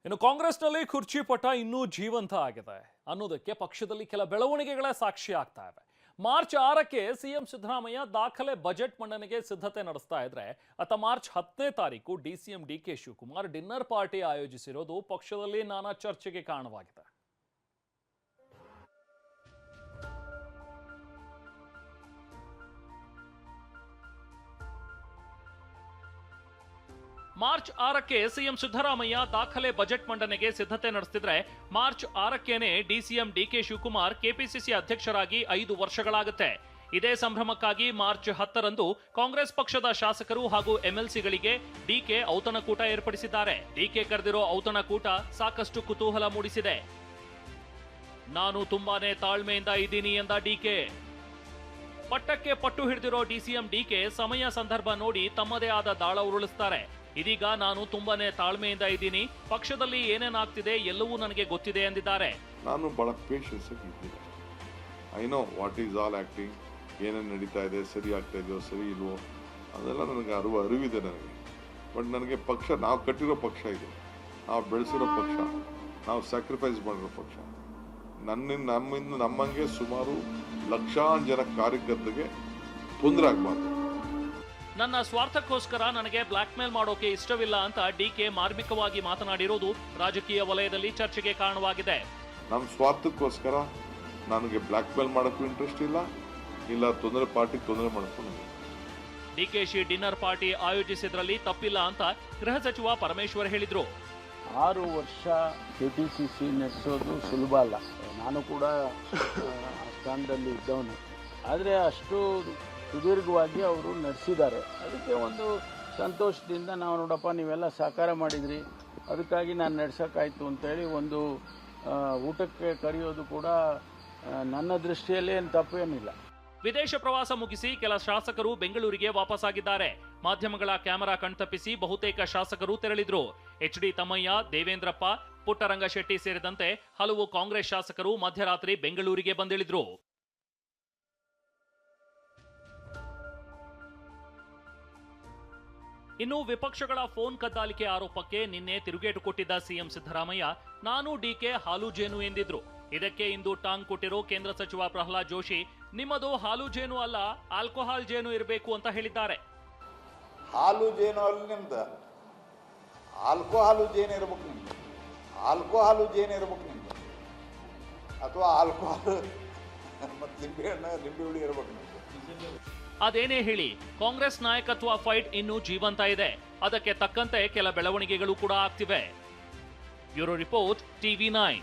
ಇನ್ನು ಕಾಂಗ್ರೆಸ್ನಲ್ಲಿ ಕುರ್ಚಿ ಪಟ ಇನ್ನೂ ಜೀವಂತ ಆಗಿದೆ ಅನ್ನೋದಕ್ಕೆ ಪಕ್ಷದಲ್ಲಿ ಕೆಲ ಬೆಳವಣಿಗೆಗಳೇ ಸಾಕ್ಷಿ ಆಗ್ತಾ ಇವೆ. ಮಾರ್ಚ್ 6ಕ್ಕೆ ಸಿಎಂ ಸಿದ್ದರಾಮಯ್ಯ ದಾಖಲೆ ಬಜೆಟ್ ಮಂಡನೆಗೆ ಸಿದ್ಧತೆ ನಡೆಸ್ತಾ ಇದ್ರೆ, ಅತ್ತ ಮಾರ್ಚ್ 10ನೇ ತಾರೀಕು DCM DK Shivakumar dinner party ಆಯೋಜಿಸಿರೋದು ಪಕ್ಷದಲ್ಲಿ ನಾನಾ ಚರ್ಚೆಗೆ ಕಾರಣವಾಗಿದೆ. ಮಾರ್ಚ್ 6ಕ್ಕೆ ಸಿಎಂ ಸಿದ್ದರಾಮಯ್ಯ ದಾಖಲೆ ಬಜೆಟ್ ಮಂಡನೆಗೆ ಸಿದ್ಧತೆ ನಡೆಸ್ತಿದ್ರೆ, ಮಾರ್ಚ್ 6ಕ್ಕೇನೆ ಡಿಸಿಎಂ ಡಿಕೆ ಶಿವಕುಮಾರ್ ಕೆಪಿಸಿಸಿ ಅಧ್ಯಕ್ಷರಾಗಿ 5 ವರ್ಷಗಳಾಗುತ್ತೆ. ಇದೇ ಸಂಭ್ರಮಕ್ಕಾಗಿ ಮಾರ್ಚ್ 10ರಂದು ಕಾಂಗ್ರೆಸ್ ಪಕ್ಷದ ಶಾಸಕರು ಹಾಗೂ ಎಂಎಲ್ಸಿಗಳಿಗೆ ಡಿಕೆ ಔತಣಕೂಟ ಏರ್ಪಡಿಸಿದ್ದಾರೆ. ಡಿಕೆ ಕರೆದಿರೋ ಔತಣಕೂಟ ಸಾಕಷ್ಟು ಕುತೂಹಲ ಮೂಡಿಸಿದೆ. ನಾನು ತುಂಬಾನೇ ತಾಳ್ಮೆಯಿಂದ ಇದ್ದೀನಿ ಎಂದ ಡಿಕೆ. ಪಟ್ಟಕ್ಕೆ ಪಟ್ಟು ಹಿಡಿದಿರೋ ಡಿಸಿಎಂ ಡಿಕೆ ಸಮಯ ಸಂದರ್ಭ ನೋಡಿ ತಮ್ಮದೇ ಆದ ದಾಳ ಉರುಳಿಸ್ತಾರೆ. ಇದೀಗ ನಾನು ತುಂಬಾನೇ ತಾಳ್ಮೆಯಿಂದ ಇದ್ದೀನಿ, ಪಕ್ಷದಲ್ಲಿ ಏನೇನಾಗ್ತಿದೆ ಎಲ್ಲವೂ ನನಗೆ ಗೊತ್ತಿದೆ ಎಂದಿದ್ದಾರೆ. ನಾನು ಬಹಳ ಪೇಷನ್ಸ್ ಇದ್ದೀನಿ. I know what is all acting, ಏನೇನು ನಡೀತಾ ಇದೆ, ಸರಿ ಆಗ್ತಾ ಇದೆಯೋ ಸರಿ ಇಲ್ವೋ ಅದೆಲ್ಲ ನನಗೆ ಅರಿವಿದೆ ನನಗೆ. ಬಟ್ ನನಗೆ ಪಕ್ಷ, ನಾವು ಕಟ್ಟಿರೋ ಪಕ್ಷ ಇದು, ನಾವು ಬೆಳೆಸಿರೋ ಪಕ್ಷ, ನಾವು ಸ್ಯಾಕ್ರಿಫೈಸ್ ಮಾಡಿರೋ ಪಕ್ಷ. ನಮ್ಮಂಗೆ ಸುಮಾರು ಲಕ್ಷಾಂತರ ಜನ ಕಾರ್ಯಕರ್ತರಿಗೆ ತೊಂದರೆ ಆಗಬಾರ್ದು. ನನ್ನ ಸ್ವಾರ್ಥಕ್ಕೋಸ್ಕರ ನನಗೆ ಬ್ಲಾಕ್ ಮೇಲ್ ಮಾಡೋಕೆ ಇಷ್ಟವಿಲ್ಲ ಅಂತ ಡಿಕೆ ಮಾರ್ಮಿಕವಾಗಿ ಮಾತನಾಡಿರೋದು ರಾಜಕೀಯ ವಲಯದಲ್ಲಿ ಚರ್ಚೆಗೆ ಕಾರಣವಾಗಿದೆ. ನಮ್ಮ ಸ್ವಾರ್ಥಕ್ಕೋಸ್ಕರ ನನಗೆ ಬ್ಲಾಕ್ ಮೇಲ್ ಮಾಡೋಕ್ಕೂ ಇಂಟ್ರೆಸ್ಟ್ ಇಲ್ಲ ತೊಂದರೆ ಪಾರ್ಟಿಗೆ ತೊಂದರೆ ಮಾಡೋಕ್ಕೂ. ಡಿಕೆಶಿ ಡಿನ್ನರ್ ಪಾರ್ಟಿ ಆಯೋಜಿಸಿದ್ರಲ್ಲಿ ತಪ್ಪಿಲ್ಲ ಅಂತ ಗೃಹ ಸಚಿವ ಪರಮೇಶ್ವರ್ ಹೇಳಿದ್ರು. 6 ವರ್ಷ ಕೆಪಿಸಿಸಿ ನಡೆಸೋದು ಸುಲಭ ಅಲ್ಲ. ನಾನು ಕೂಡ ಸ್ಥಾನದಲ್ಲಿ ಇದ್ದವನು. ಆದರೆ ಅಷ್ಟು ಸುದೀರ್ಘವಾಗಿ ಅವರು ನಡೆಸಿದ್ದಾರೆ. ಅದಕ್ಕೆ ಒಂದು ಸಂತೋಷದಿಂದ ನಾವು ನೋಡಪ್ಪ ನೀವೆಲ್ಲ ಸಹಕಾರ ಮಾಡಿದ್ರಿ, ಅದಕ್ಕಾಗಿ ನಾನು ನಡೆಸೋಕ್ಕಾಯ್ತು ಅಂತೇಳಿ ಒಂದು ಊಟಕ್ಕೆ ಕರೆಯೋದು ಕೂಡ ನನ್ನ ದೃಷ್ಟಿಯಲ್ಲಿ ಏನು ತಪ್ಪೇನಿಲ್ಲ. ವಿದೇಶ ಪ್ರವಾಸ ಮುಗಿಸಿ ಕೆಲ ಶಾಸಕರು ಬೆಂಗಳೂರಿಗೆ ವಾಪಸ್ಸಾಗಿದ್ದಾರೆ. ಮಾಧ್ಯಮಗಳ ಕ್ಯಾಮೆರಾ ಕಣ್ತಪ್ಪಿಸಿ ಬಹುತೇಕ ಶಾಸಕರು ತೆರಳಿದ್ರು. ಎಚ್ಡಿ ತಮ್ಮಯ್ಯ, ದೇವೇಂದ್ರಪ್ಪ, ಪುಟ್ಟರಂಗಶೆಟ್ಟಿ ಸೇರಿದಂತೆ ಹಲವು ಕಾಂಗ್ರೆಸ್ ಶಾಸಕರು ಮಧ್ಯರಾತ್ರಿ ಬೆಂಗಳೂರಿಗೆ ಬಂದಿಳಿದ್ರು. ಇನ್ನು ವಿಪಕ್ಷಗಳ ಫೋನ್ ಕದ್ದಾಲಿಕೆ ಆರೋಪಕ್ಕೆ ನಿನ್ನೆ ತಿರುಗೇಟು ಕೊಟ್ಟಿದ್ದ ಸಿಎಂ ಸಿದ್ದರಾಮಯ್ಯ, ನಾನು ಡಿಕೆ ಹಾಲು ಜೇನು ಎಂದಿದ್ರು. ಇದಕ್ಕೆ ಇಂದು ಟಾಂಗ್ ಕೊಟ್ಟಿರೋ ಕೇಂದ್ರ ಸಚಿವ ಪ್ರಹ್ಲಾದ್ ಜೋಶಿ, ನಿಮ್ಮದು ಹಾಲು ಜೇನು ಅಲ್ಲ, ಆಲ್ಕೋಹಾಲ್ ಜೇನು ಇರಬೇಕು ಅಂತ ಹೇಳಿದ್ದಾರೆ. ಹಾಲು ಜೇನು ಅಲ್ಲಿ ನಿಮ್ದು ಆಲ್ಕೋಹಾಲು ಜೇನು ಇರ್ಬೇಕು, ನಿಮ್ದು ಆಲ್ಕೋಹಾಲು ಜೇನು ಇರ್ಬೇಕು ನಿಮ್ದು, ಅಥವಾ ಆಲ್ಕೋಹಾಲ್ ಮತ್ತು ಲಿಂಬೆ ಹುಳಿ ಇರ್ಬೇಕು ನಿಮ್ದು. ಅದೇನೇ ಹೇಳಿ, ಕಾಂಗ್ರೆಸ್ ನಾಯಕತ್ವ ಫೈಟ್ ಇನ್ನೂ ಜೀವಂತ ಇದೆ. ಅದಕ್ಕೆ ತಕ್ಕಂತೆ ಕೆಲ ಬೆಳವಣಿಗೆಗಳು ಕೂಡ ಆಗ್ತಿವೆ. Bureau report, TV9.